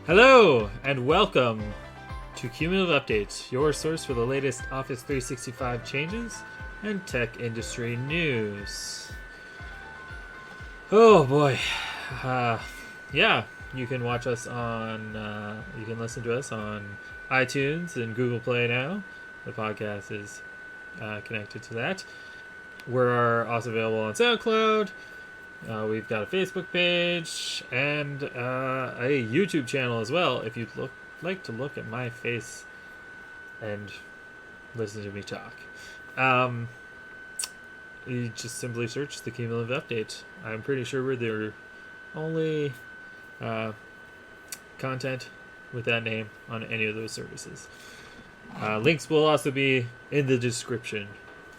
Hello, and welcome to Cumulative Updates, your source for the latest Office 365 changes and tech industry news. Oh boy. Yeah, you can watch us on, you can listen to us on iTunes and Google Play now. The podcast is connected to that. We're also available on SoundCloud. We've got a Facebook page and a YouTube channel as well. If you'd like to look at my face and listen to me talk, you just simply search the Cumulative Update. I'm pretty sure we're the only content with that name on any of those services. Links will also be in the description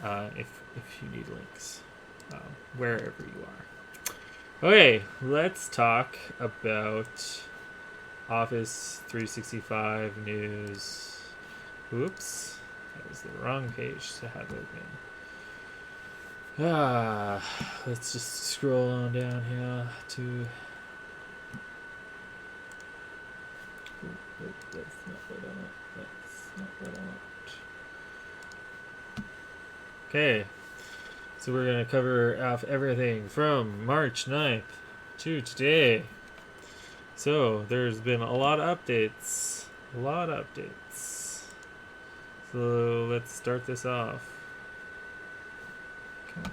if you need links, wherever you are. Okay, let's talk about Office 365 news. Oops, that was the wrong page to have open. Let's just scroll on down here to... That's not what I want. That's not what I want. Okay. So we're going to cover off everything from March 9th to today. So there's been a lot of updates. So let's start this off. Come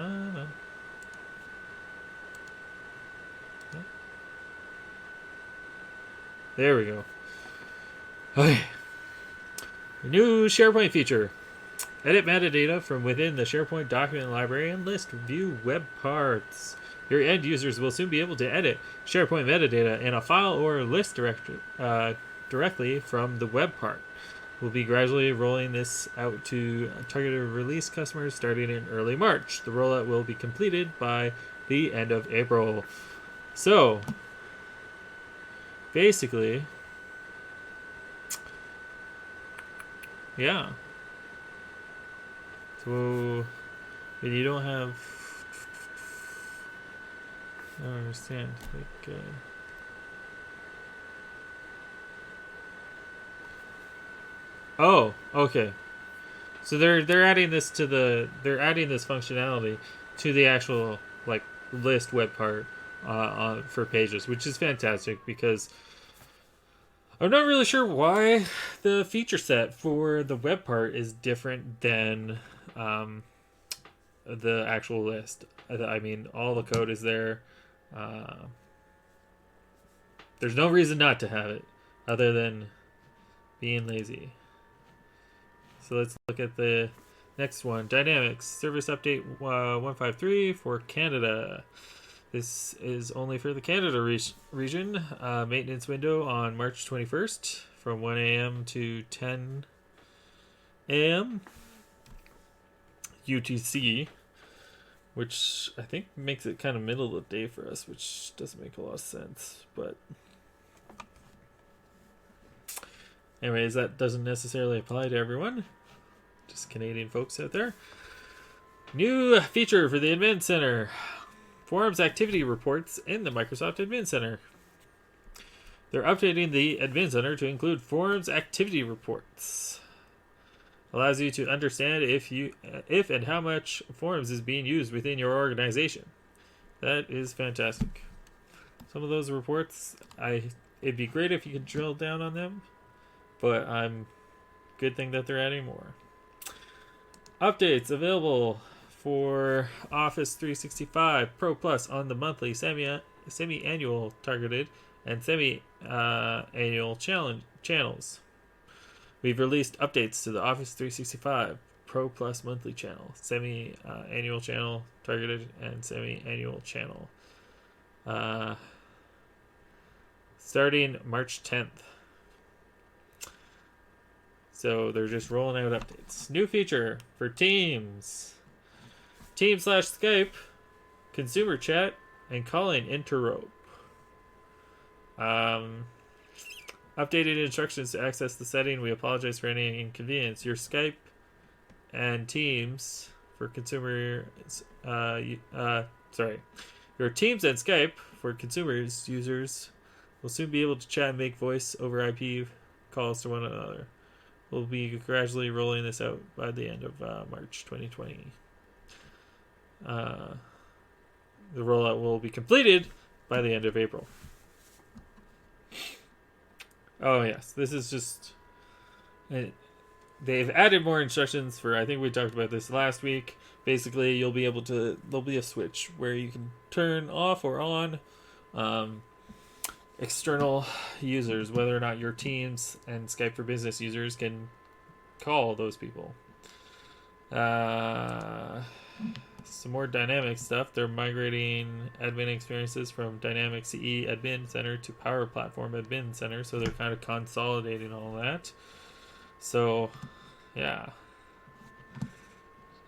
on. There we go. Okay. New SharePoint feature. Edit metadata from within the SharePoint document library and list view web parts. Your end users will soon be able to edit SharePoint metadata in a file or list directly from the web part. We'll be gradually rolling this out to targeted release customers starting in early March. The rollout will be completed by the end of April. So, basically... yeah. So, when you don't have... I don't understand. Like, oh, okay. So they're adding this to they're adding this functionality to the actual like list web part for pages, which is fantastic because I'm not really sure why the feature set for the web part is different than the actual list. I mean, all the code is there. There's no reason not to have it other than being lazy. So let's look at the next one. Dynamics Service Update 153 for Canada. This is only for the Canada region. Maintenance window on March 21st from 1 a.m. to 10 a.m. UTC, which I think makes it kind of middle of the day for us, which doesn't make a lot of sense. But anyways, that doesn't necessarily apply to everyone. Just Canadian folks out there. New feature for the Admin Center. Forums activity reports in the Microsoft Admin Center. They're updating the Admin Center to include forums activity reports. Allows you to understand if and how much forums is being used within your organization. That is fantastic. Some of those reports, it'd be great if you could drill down on them, but good thing that they're adding more. Updates available for Office 365 Pro Plus on the monthly, semi-annual targeted, and semi-annual channels. We've released updates to the Office 365 Pro Plus monthly channel, semi-annual channel, targeted, and semi-annual channel. Starting March 10th. So they're just rolling out updates. New feature for Teams. Teams/Skype, consumer chat, and calling interrope. Updated instructions to access the setting. We apologize for any inconvenience. Your Skype and Teams for consumers. Your Teams and Skype for consumers users will soon be able to chat and make voice over IP calls to one another. We'll be gradually rolling this out by the end of March 2020. The rollout will be completed by the end of April. Oh yes, this is just... They've added more instructions for, I think we talked about this last week. Basically, there'll be a switch where you can turn off or on external users, whether or not your Teams and Skype for Business users can call those people. Some more dynamic stuff. They're migrating admin experiences from Dynamic CE Admin Center to Power Platform Admin Center, so they're kind of consolidating all that. So, yeah. It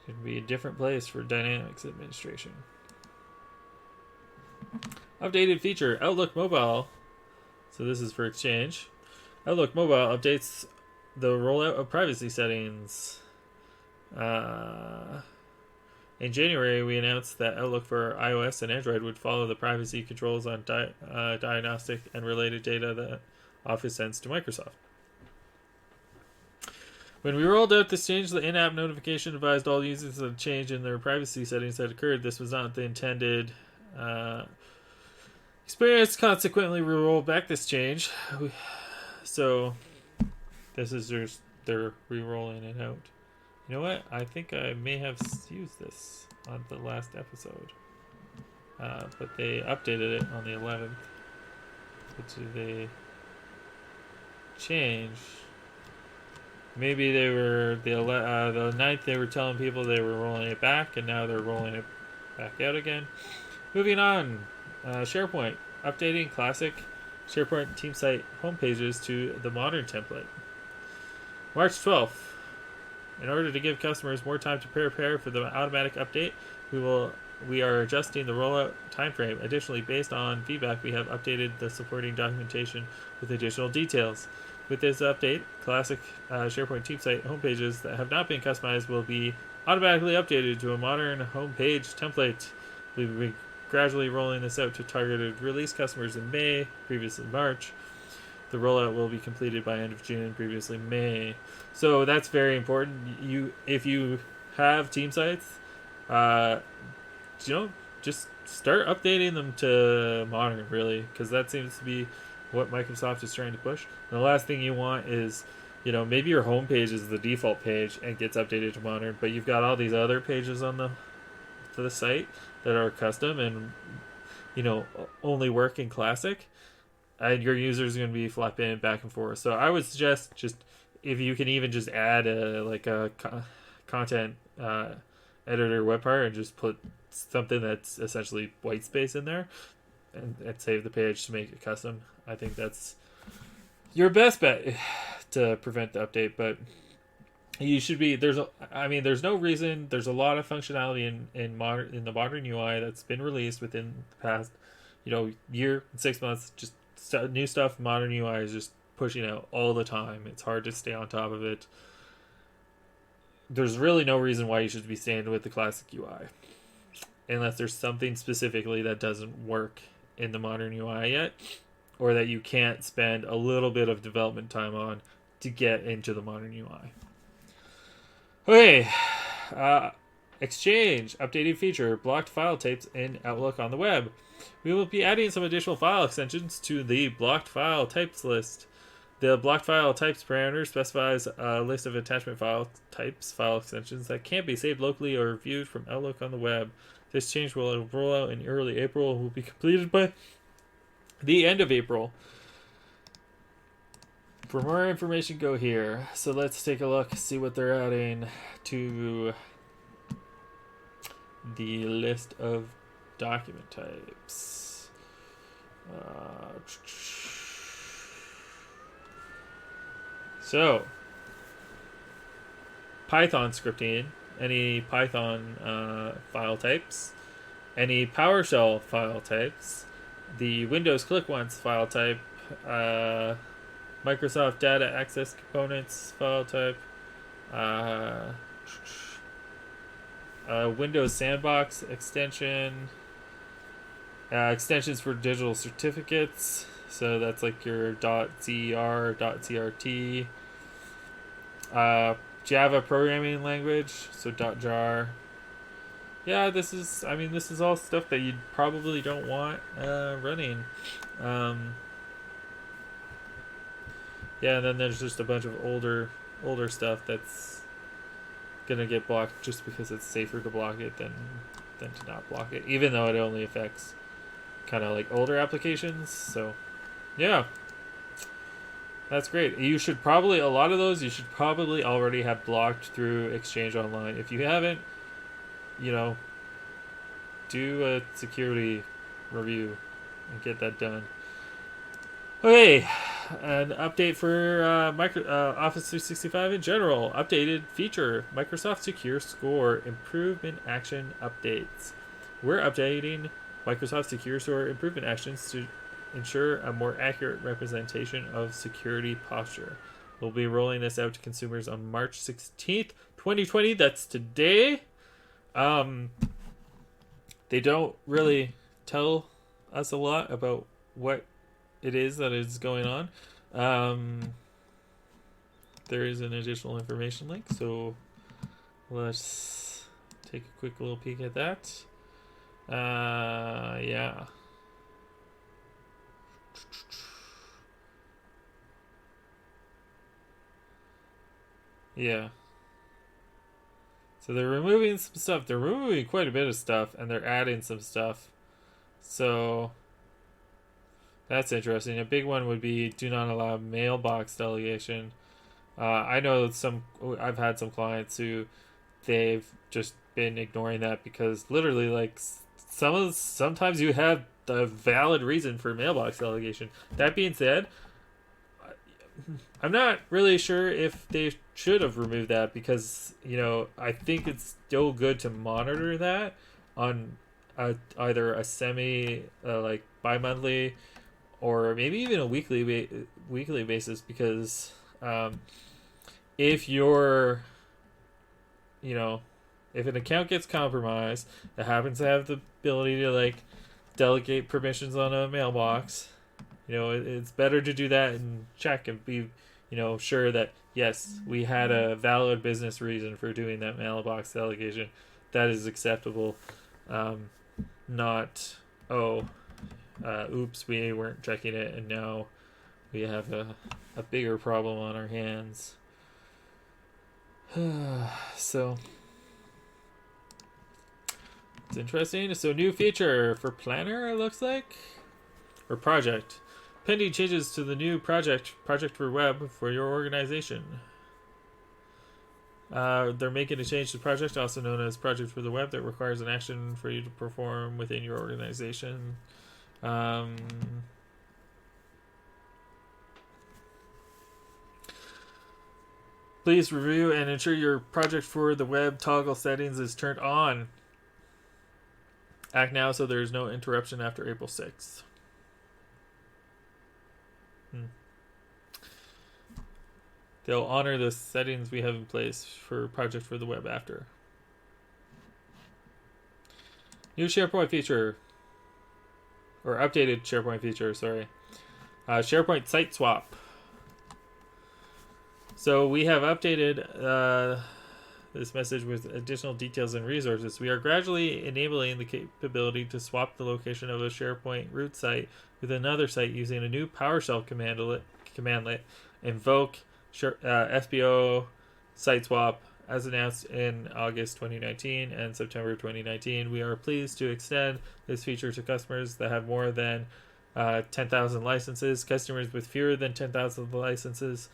could be a different place for Dynamics administration. Updated feature, Outlook Mobile. So this is for Exchange. Outlook Mobile updates the rollout of privacy settings. In January, we announced that Outlook for iOS and Android would follow the privacy controls on diagnostic and related data that Office sends to Microsoft. When we rolled out this change, the in-app notification advised all users of the change in their privacy settings that occurred. This was not the intended experience. Consequently, we rolled back this change. So, this is they're re-rolling it out. You know what? I think I may have used this on the last episode. But they updated it on the 11th. What did they change? Maybe they were the 9th. They were telling people they were rolling it back, and now they're rolling it back out again. Moving on, SharePoint updating classic SharePoint team site homepages to the modern template. March 12th. In order to give customers more time to prepare for the automatic update, we are adjusting the rollout timeframe. Additionally, based on feedback, we have updated the supporting documentation with additional details. With this update, classic SharePoint team site homepages that have not been customized will be automatically updated to a modern homepage template. We will be gradually rolling this out to targeted release customers in May, previously March. The rollout will be completed by end of June, previously May. So that's very important. If you have team sites, just start updating them to modern, really, because that seems to be what Microsoft is trying to push. And the last thing you want is, maybe your home page is the default page and gets updated to modern, but you've got all these other pages on the site that are custom and only work in classic, and your users are going to be flipping back and forth. So I would suggest just if you can even just add a content editor web part and just put something that's essentially white space in there and save the page to make it custom. I think that's your best bet to prevent the update, but you should be there's no reason. There's a lot of functionality in the modern UI that's been released within the past year, 6 months. Just new stuff. Modern UI is just pushing out all the time. It's hard to stay on top of it. There's really no reason why you should be staying with the classic UI unless there's something specifically that doesn't work in the modern UI yet, or that you can't spend a little bit of development time on to get into the modern UI. Okay, Exchange, updated feature, blocked file types in Outlook on the web. We will be adding some additional file extensions to the blocked file types list. The blocked file types parameter specifies a list of attachment file types, file extensions that can't be saved locally or viewed from Outlook on the web. This change will roll out in early April and will be completed by the end of April. For more information, go here. So let's take a look, see what they're adding to the list of document types. So, Python scripting, any Python file types, any PowerShell file types, the Windows Click Once file type, Microsoft Data Access Components file type, Windows Sandbox extension. Extensions for digital certificates. So that's like your .zer, .crt. Java programming language. So .jar. Yeah, this is all stuff that you probably don't want running. Yeah, and then there's just a bunch of older stuff that's gonna get blocked just because it's safer to block it than to not block it, even though it only affects kind of like older applications. So yeah, that's great. A lot of those you should probably already have blocked through Exchange Online. If you haven't, do a security review and get that done. Okay, an update for Office 365 in general. Updated feature: Microsoft Secure Score improvement action updates. We're updating Microsoft Secure Score improvement actions to ensure a more accurate representation of security posture. We'll be rolling this out to consumers on March 16th, 2020. That's today. They don't really tell us a lot about what it is that is going on. There is an additional information link, so let's take a quick little peek at that. Yeah. Yeah. So they're removing some stuff. They're removing quite a bit of stuff, and they're adding some stuff. So that's interesting. A big one would be do not allow mailbox delegation. I know I've had some clients who they've just been ignoring that because literally, like, sometimes you have the valid reason for mailbox delegation. That being said, I'm not really sure if they should have removed that because, I think it's still good to monitor that on either a like bi-monthly or maybe even a weekly basis because if you're, if an account gets compromised that happens to have the ability to like delegate permissions on a mailbox, it's better to do that and check and be, sure that yes, we had a valid business reason for doing that mailbox delegation. That is acceptable. Not, oops, we weren't checking it and now we have a bigger problem on our hands. So it's interesting. So new feature for Planner, it looks like, or Project. Pending changes to the new project for web for your organization. They're making a change to project, also known as project for the web, that requires an action for you to perform within your organization. Please review and ensure your project for the web toggle settings is turned on. Act now so there is no interruption after April 6th. They'll honor the settings we have in place for project for the web after. New SharePoint feature. Or updated SharePoint feature, sorry. SharePoint site swap. So we have updated this message with additional details and resources. We are gradually enabling the capability to swap the location of a SharePoint root site with another site using a new PowerShell commandlet, invoke FBO site swap, as announced in August 2019 and September 2019. We are pleased to extend this feature to customers that have more than 10,000 licenses. Customers with fewer than 10,000 licenses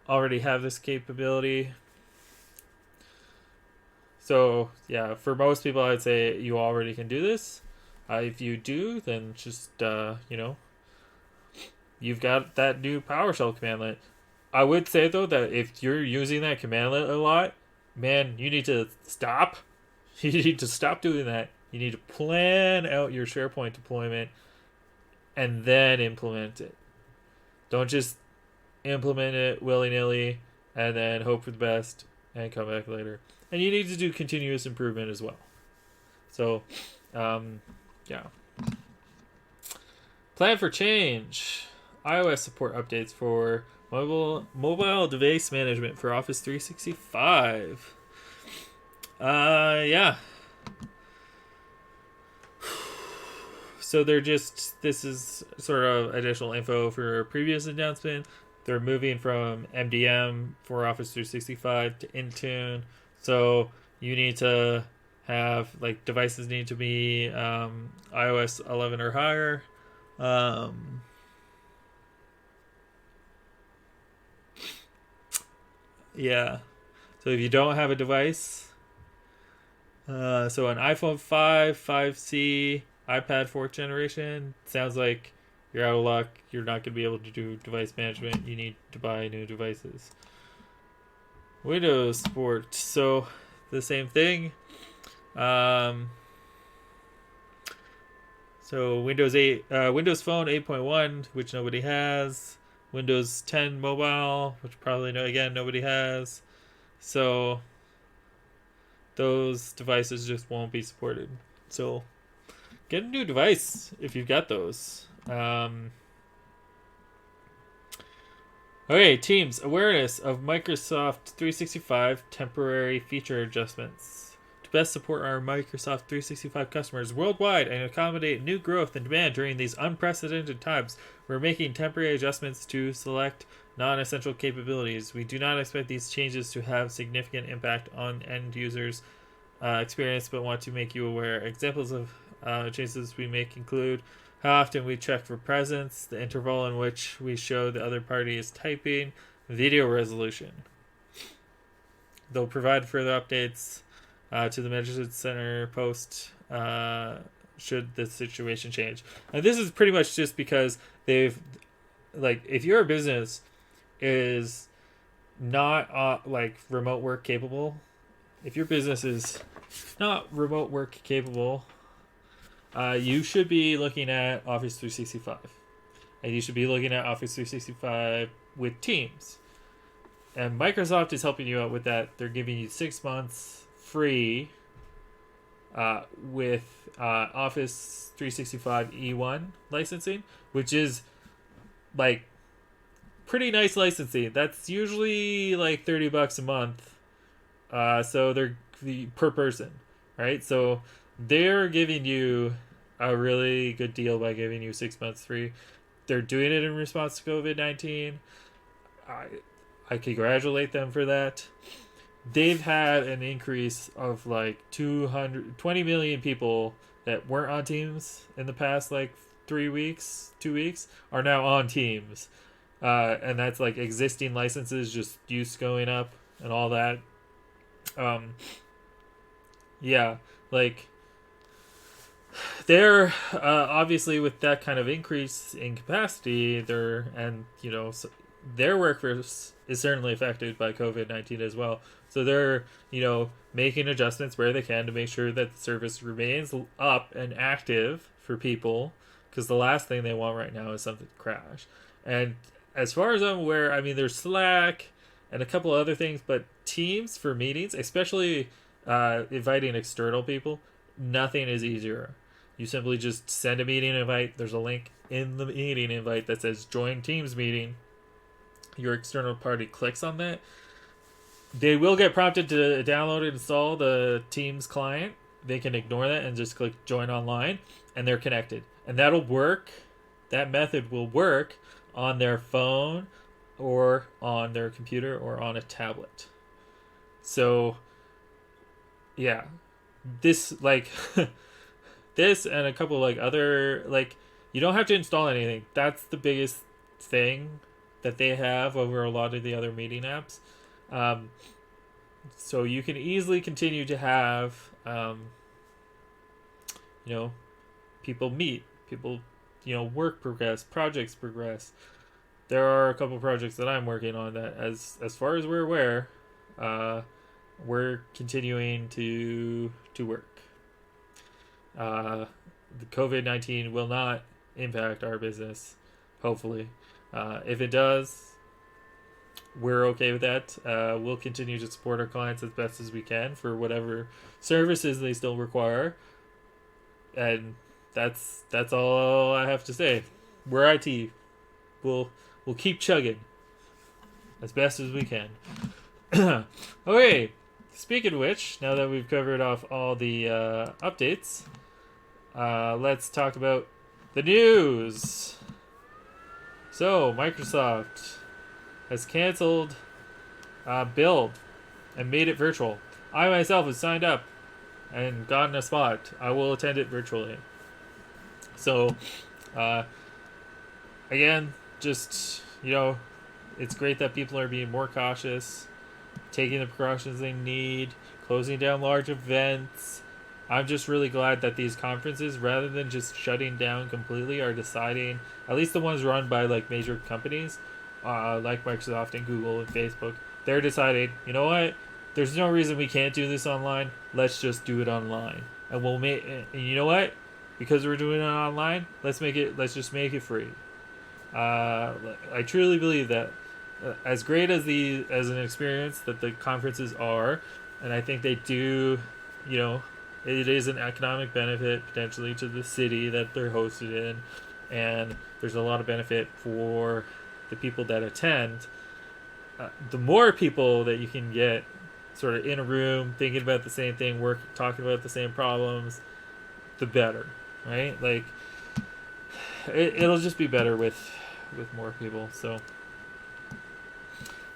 already have this capability. So yeah, for most people, I'd say you already can do this. If you do, then just you've got that new PowerShell commandlet. I would say though that if you're using that commandlet a lot, man, you need to stop. You need to stop doing that. You need to plan out your SharePoint deployment and then implement it. Don't just implement it willy-nilly and then hope for the best and come back later. and you need to do continuous improvement as well. So, yeah. Plan for change. iOS support updates for mobile device management for Office 365. Yeah. So this is sort of additional info for a previous announcement. They're moving from MDM for Office 365 to Intune. So you need to have, like, devices need to be iOS 11 or higher. Yeah. So if you don't have a device, so an iPhone 5, 5C, iPad 4th generation, sounds like you're out of luck. You're not going to be able to do device management. You need to buy new devices. Windows support. So the same thing. So Windows 8, Windows Phone 8.1, which nobody has. Windows 10 Mobile, which probably nobody has. So those devices just won't be supported. So get a new device if you've got those. Okay, Teams, awareness of Microsoft 365 temporary feature adjustments to best support our Microsoft 365 customers worldwide and accommodate new growth and demand during these unprecedented times. We're making temporary adjustments to select non-essential capabilities. We do not expect these changes to have significant impact on end users' experience, but want to make you aware. Examples of changes we make include how often we check for presence, the interval in which we show the other party is typing, video resolution. They'll provide further updates to the Management Center post should the situation change. And this is pretty much just because they've, like, if your business is not like remote work capable, if your business is not remote work capable, you should be looking at Office 365. And you should be looking at Office 365 with Teams. And Microsoft is helping you out with that. They're giving you 6 months free with Office 365 E1 licensing, which is, like, pretty nice licensing. That's usually like $30 a month. So they're per person, right? So they're giving you a really good deal by giving you 6 months free. They're doing it in response to COVID-19. I congratulate them for that. They've had an increase of like 220 million people that weren't on Teams in the past like 2 weeks, are now on Teams. And that's like existing licenses, just use going up and all that. Yeah, like, they're obviously, with that kind of increase in capacity, their workforce is certainly affected by COVID-19 as well. So they're, making adjustments where they can to make sure that the service remains up and active for people, because the last thing they want right now is something to crash. And as far as I'm aware, I mean, there's Slack and a couple other things, but Teams for meetings, especially inviting external people, nothing is easier. You simply just send a meeting invite. There's a link in the meeting invite that says join Teams meeting. Your external party clicks on that. They will get prompted to download and install the Teams client. They can ignore that and just click join online, and they're connected. And that'll work. That method will work on their phone or on their computer or on a tablet. So, yeah, this, like, this and a couple, like, other, like, you don't have to install anything. That's the biggest thing that they have over a lot of the other meeting apps. So you can easily continue to have, people meet, people, work progress, projects progress. There are a couple projects that I'm working on that, as far as we're aware, we're continuing to work. The COVID-19 will not impact our business, hopefully. If it does, we're okay with that. We'll continue to support our clients as best as we can for whatever services they still require, and that's all I have to say. We're IT. We'll we'll keep chugging as best as we can. Okay. Speaking of which, now that we've covered off all the updates, let's talk about the news. So, Microsoft has canceled Build and made it virtual. I myself have signed up and gotten a spot. I will attend it virtually. So, again, just, it's great that people are being more cautious, taking the precautions they need, closing down large events. I'm just really glad that these conferences, rather than just shutting down completely, are deciding, at least the ones run by like major companies, like Microsoft and Google and Facebook, they're deciding, you know what, there's no reason we can't do this online. Let's just do it online, and we'll make. And you know what? Because we're doing it online, let's just make it free. I truly believe that as great as an experience that the conferences are, and I think they do, it is an economic benefit potentially to the city that they're hosted in, and there's a lot of benefit for the people that attend. The more people that you can get sort of in a room thinking about the same thing, talking about the same problems, the better, right? Like it'll just be better with more people. So,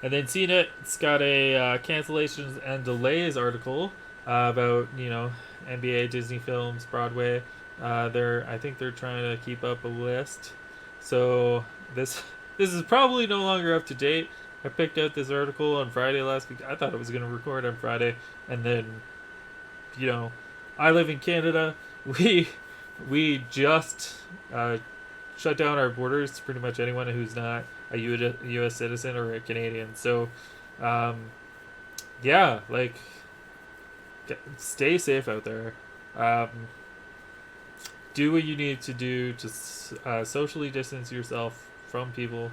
and then CNET's got a cancellations and delays article about NBA, Disney films, Broadway. I think they're trying to keep up a list. So this is probably no longer up to date. I picked out this article on Friday last week. I thought I was going to record on Friday, and then, I live in Canada. We just shut down our borders to pretty much anyone who's not a U.S. citizen or a Canadian. So, stay safe out there. Do what you need to do to socially distance yourself from people.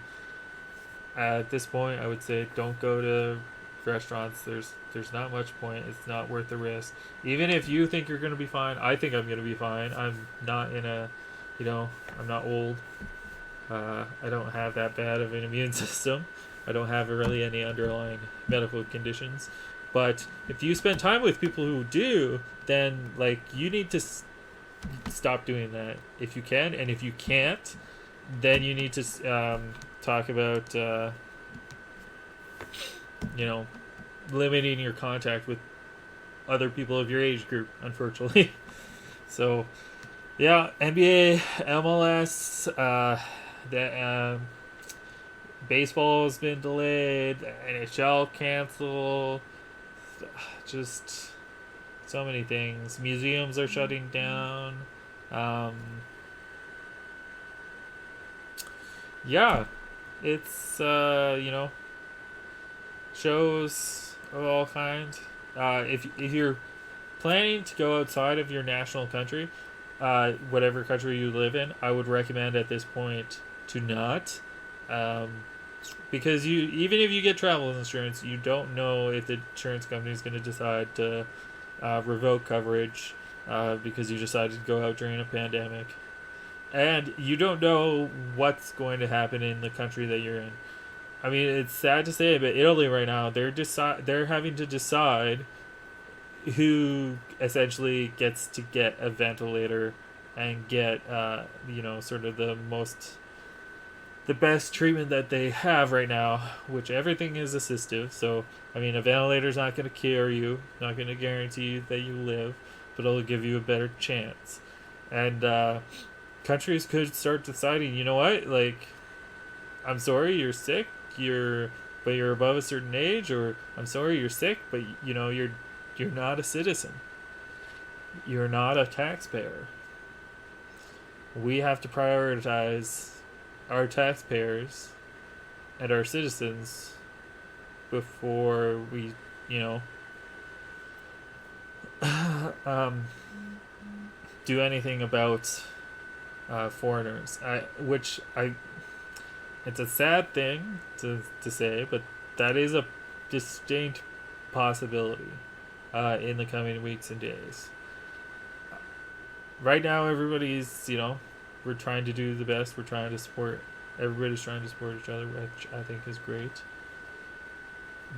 At this point, I would say don't go to restaurants. There's not much point. It's not worth the risk. Even if you think you're going to be fine, I think I'm going to be fine. I'm not I'm not old. I don't have that bad of an immune system. I don't have really any underlying medical conditions. But if you spend time with people who do, then you need to stop doing that if you can, and if you can't, then you need to talk about limiting your contact with other people of your age group, unfortunately. So yeah, NBA, MLS, baseball has been delayed, NHL canceled, just so many things. Museums are shutting down. It's shows of all kinds. If you're planning to go outside of your national country, whatever country you live in, I would recommend at this point to not, because even if you get travel insurance, you don't know if the insurance company is going to decide to revoke coverage because you decided to go out during a pandemic. And you don't know what's going to happen in the country that you're in. I mean, it's sad to say, but Italy right now, they're having to decide who essentially gets to get a ventilator and get sort of the best treatment that they have right now, which everything is assistive. So I mean, a ventilator's not going to cure you, not going to guarantee that you live, but it'll give you a better chance. And countries could start deciding, you know what, I'm sorry you're sick, but you're above a certain age, or I'm sorry you're sick, but you're not a citizen. You're not a taxpayer. We have to prioritize our taxpayers and our citizens before we, do anything about foreigners. It's a sad thing to say, but that is a distinct possibility in the coming weeks and days. Right now, everybody's, we're trying to do the best. We're trying to support, everybody's trying to support each other, which I think is great.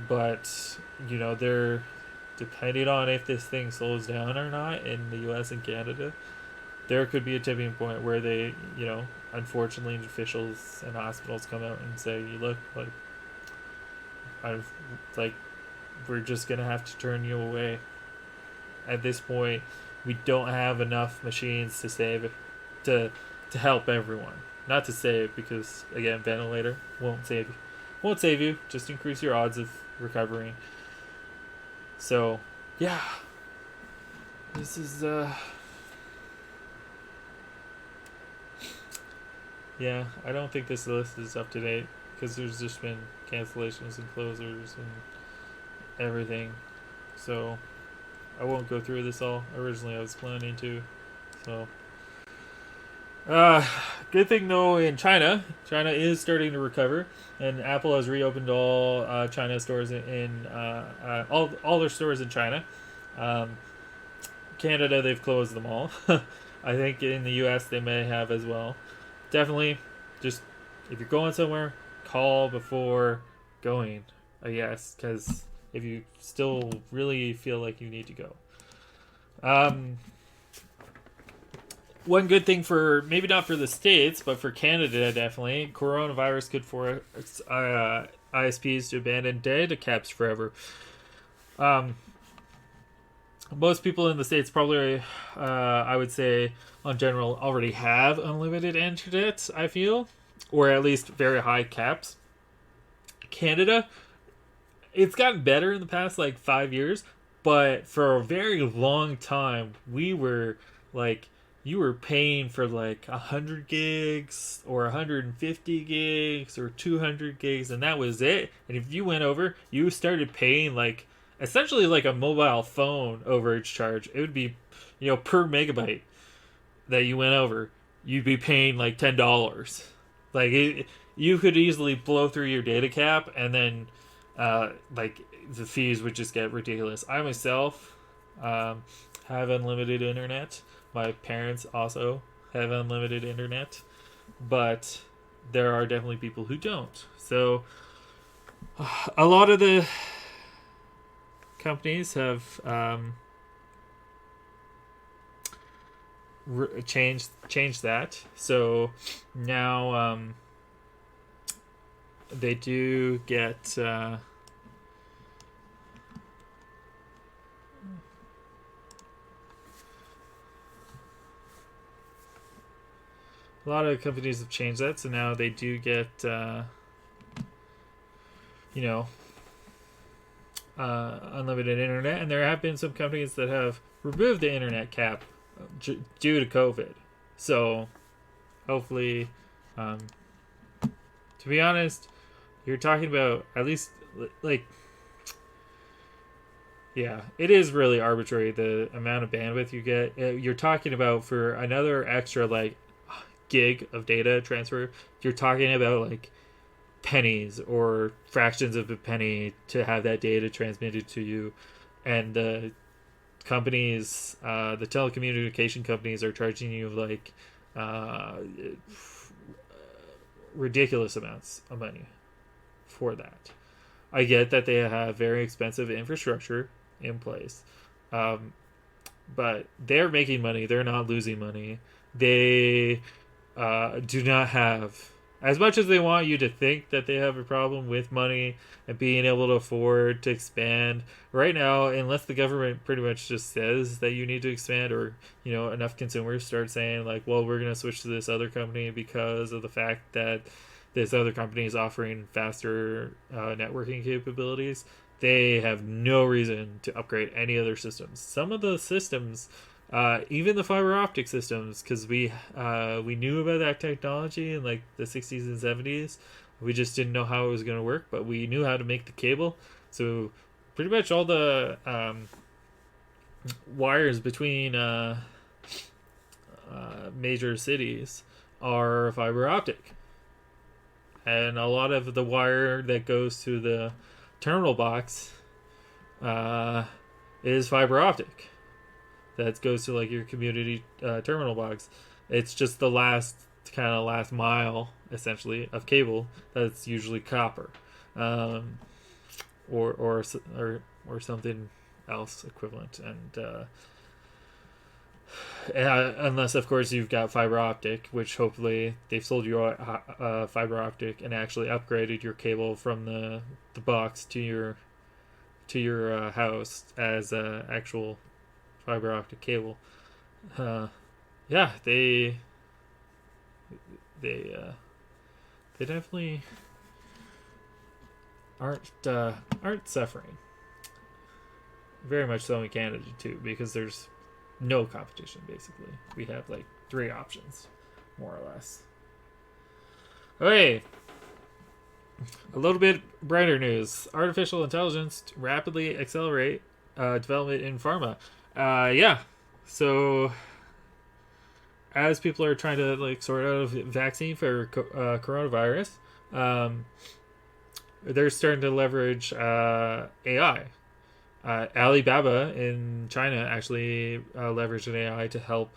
But, they're depending on if this thing slows down or not in the US and Canada, there could be a tipping point where they, unfortunately, officials and hospitals come out and say, look, we're just going to have to turn you away. At this point, we don't have enough machines to save, to help everyone. Not to save, because, again, ventilator won't save you, just increase your odds of recovering. So, yeah. This is, yeah, I don't think this list is up to date, because there's just been cancellations and closures and everything. So, I won't go through this all. Originally, I was planning to. So, good thing though, in China is starting to recover, and Apple has reopened all China stores in all their stores in China. Canada, they've closed them all. I think in the US they may have as well. Definitely, just if you're going somewhere, call before going, I guess, because if you still really feel like you need to go. One good thing for, maybe not for the States, but for Canada, definitely, coronavirus could force ISPs to abandon data caps forever. Most people in the States probably, I would say, on general, already have unlimited internet, I feel, or at least very high caps. Canada, it's gotten better in the past, 5 years, but for a very long time, you were paying for 100 gigs or 150 gigs or 200 gigs, and that was it. And if you went over, you started paying essentially a mobile phone overage charge. It would be, per megabyte that you went over, you'd be paying $10. You could easily blow through your data cap, and then the fees would just get ridiculous. I myself have unlimited internet. My parents also have unlimited internet, but there are definitely people who don't. So a lot of the companies have changed that. So now they do get a lot of companies have changed that, so now they do get, unlimited internet, and there have been some companies that have removed the internet cap due to COVID. So, hopefully, to be honest, you're talking about at least, yeah, it is really arbitrary, the amount of bandwidth you get. You're talking about, for another extra, gig of data transfer, you're talking about pennies or fractions of a penny to have that data transmitted to you, and the companies, the telecommunication companies, are charging you ridiculous amounts of money for that. I get that they have very expensive infrastructure in place, but they're making money. They're not losing money. They do not have, as much as they want you to think that they have a problem with money and being able to afford to expand right now, unless the government pretty much just says that you need to expand, or enough consumers start saying well, we're going to switch to this other company because of the fact that this other company is offering faster networking capabilities, they have no reason to upgrade any other systems. Some of the systems, even the fiber optic systems, because we knew about that technology in the 60s and 70s. We just didn't know how it was going to work, but we knew how to make the cable. So pretty much all the wires between major cities are fiber optic. and a lot of the wire that goes to the terminal box is fiber optic. That goes to like your community terminal box. It's just the last mile essentially of cable that's usually copper, or something else equivalent, and unless of course you've got fiber optic, which hopefully they've sold you fiber optic and actually upgraded your cable from the box to your house as actual fiber optic cable. Yeah, they definitely aren't suffering. Very much so in Canada too, because there's no competition. Basically, we have like 3 options, more or less. Okay, a little bit brighter news: artificial intelligence to rapidly accelerate development in pharma. Yeah, so as people are trying to like sort out a vaccine for coronavirus, they're starting to leverage AI. Alibaba in China actually leveraged an AI to help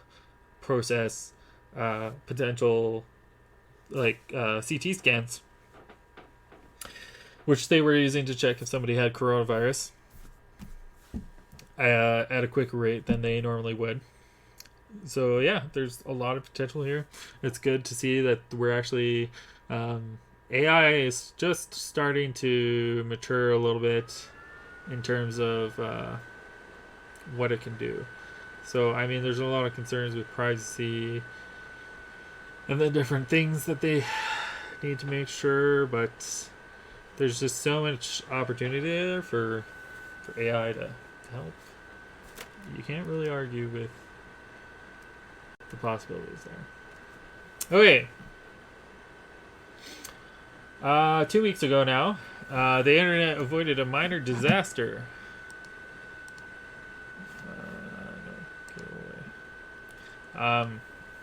process potential like CT scans, which they were using to check if somebody had coronavirus at a quicker rate than they normally would. So yeah, there's a lot of potential here. It's good to see that we're actually AI is just starting to mature a little bit in terms of what it can do. So I mean, there's a lot of concerns with privacy and the different things that they need to make sure, but there's just so much opportunity there for AI to help. You can't really argue with the possibilities there. Okay. 2 weeks ago now, the internet avoided a minor disaster.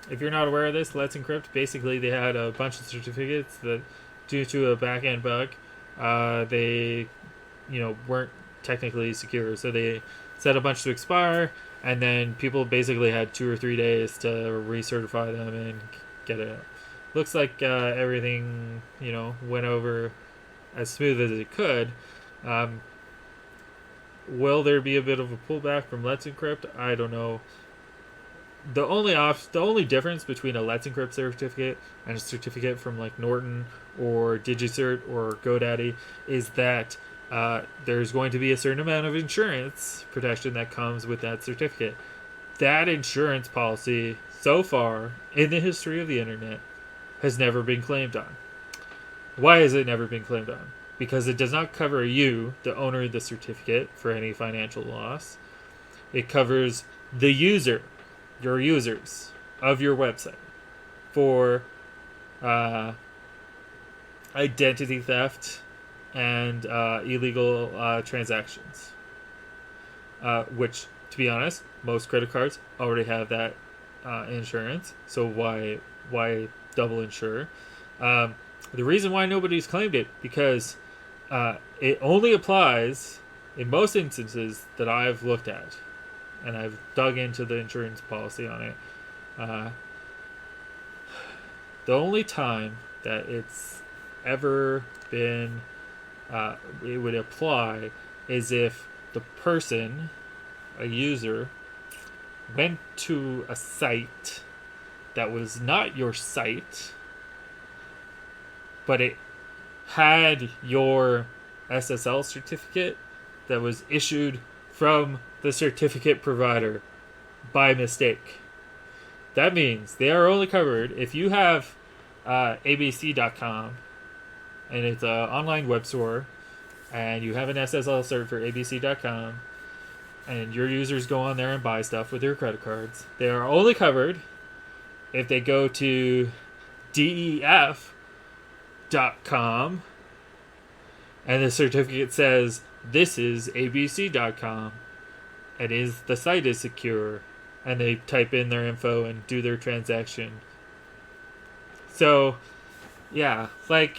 If you're not aware of this, Let's Encrypt, basically they had a bunch of certificates that, due to a back-end bug, they weren't technically secure. So they set a bunch to expire, and then people basically had 2 or 3 days to recertify them and get it out. Looks like everything went over as smooth as it could. Will there be a bit of a pullback from Let's Encrypt? I don't know. The only difference between a Let's Encrypt certificate and a certificate from like Norton or DigiCert or GoDaddy is that there's going to be a certain amount of insurance protection that comes with that certificate. That insurance policy, so far in the history of the internet, has never been claimed on. Why has it never been claimed on? Because it does not cover you, the owner of the certificate, for any financial loss. It covers the user, your users of your website, for identity theft and illegal transactions. Which, to be honest, most credit cards already have that insurance. So why double insure? The reason why nobody's claimed it, because it only applies in most instances that I've looked at, and I've dug into the insurance policy on it. The only time that it's ever been it would apply is if the person, a user, went to a site that was not your site, but it had your SSL certificate that was issued from the certificate provider by mistake. That means they are only covered if you have abc.com and it's an online web store and you have an SSL cert for abc.com and your users go on there and buy stuff with your credit cards. They are only covered if they go to def.com and the certificate says this is abc.com and the site is secure, and they type in their info and do their transaction. So yeah, like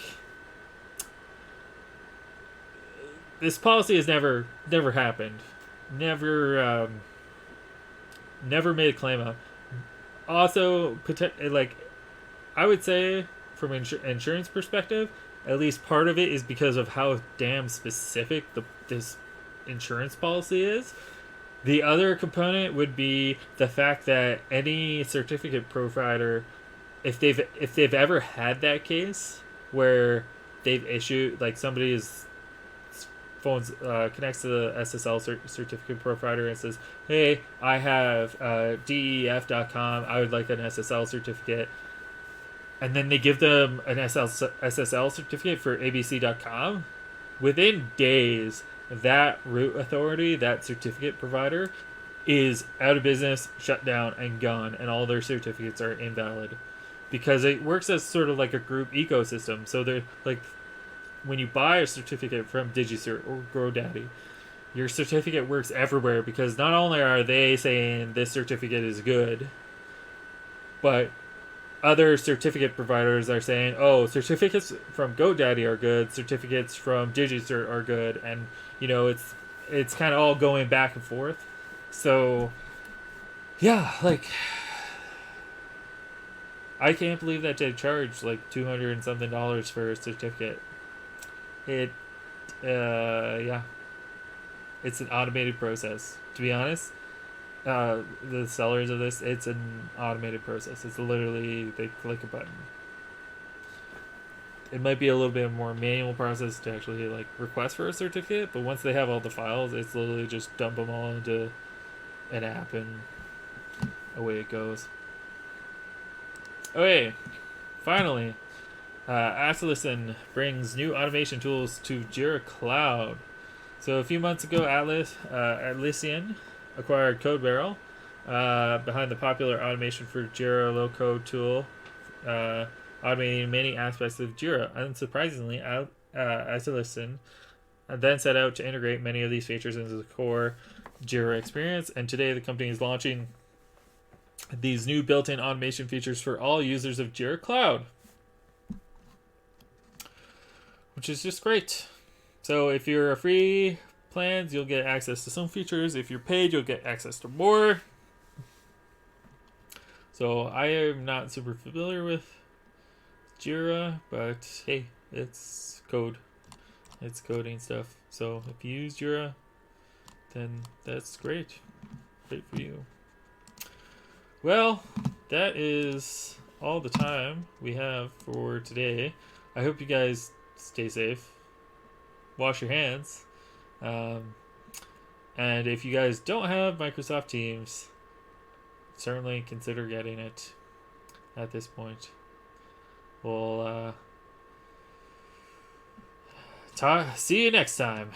this policy has never happened, never never made a claim on. Also, like I would say from insurance perspective, at least part of it is because of how damn specific this insurance policy is. The other component would be the fact that any certificate provider, if they've ever had that case where they've issued, like, somebody's phones connects to the SSL certificate provider and says, "Hey, I have DEF.com. I would like an SSL certificate," and then they give them an SSL certificate for ABC.com. Within days, that root authority, that certificate provider, is out of business, shut down, and gone, and all their certificates are invalid. Because it works as sort of like a group ecosystem. So they're like, when you buy a certificate from DigiCert or GoDaddy, your certificate works everywhere, because not only are they saying this certificate is good, but other certificate providers are saying, oh, certificates from GoDaddy are good, certificates from DigiCert are good, and it's kind of all going back and forth. So yeah, like, I can't believe that they charge like $200 and something for a certificate. Yeah, it's an automated process. To be honest, the sellers of this, it's an automated process. It's literally, they click a button. It might be a little bit more manual process to actually like request for a certificate, but once they have all the files, it's literally just dump them all into an app and away it goes. Okay, finally, Atlassian brings new automation tools to Jira Cloud. So a few months ago, Atlassian acquired CodeBarrel, behind the popular automation for Jira low-code tool, automating many aspects of Jira. Unsurprisingly, Atlassian then set out to integrate many of these features into the core Jira experience, and today the company is launching these new built-in automation features for all users of Jira Cloud, which is just great. So if you're a free plans, you'll get access to some features. If you're paid, you'll get access to more. So I am not super familiar with Jira, but hey, it's code. It's coding stuff. So if you use Jira, then that's great. Great for you. Well, that is all the time we have for today. I hope you guys stay safe. Wash your hands. And if you guys don't have Microsoft Teams, certainly consider getting it at this point. We'll see you next time.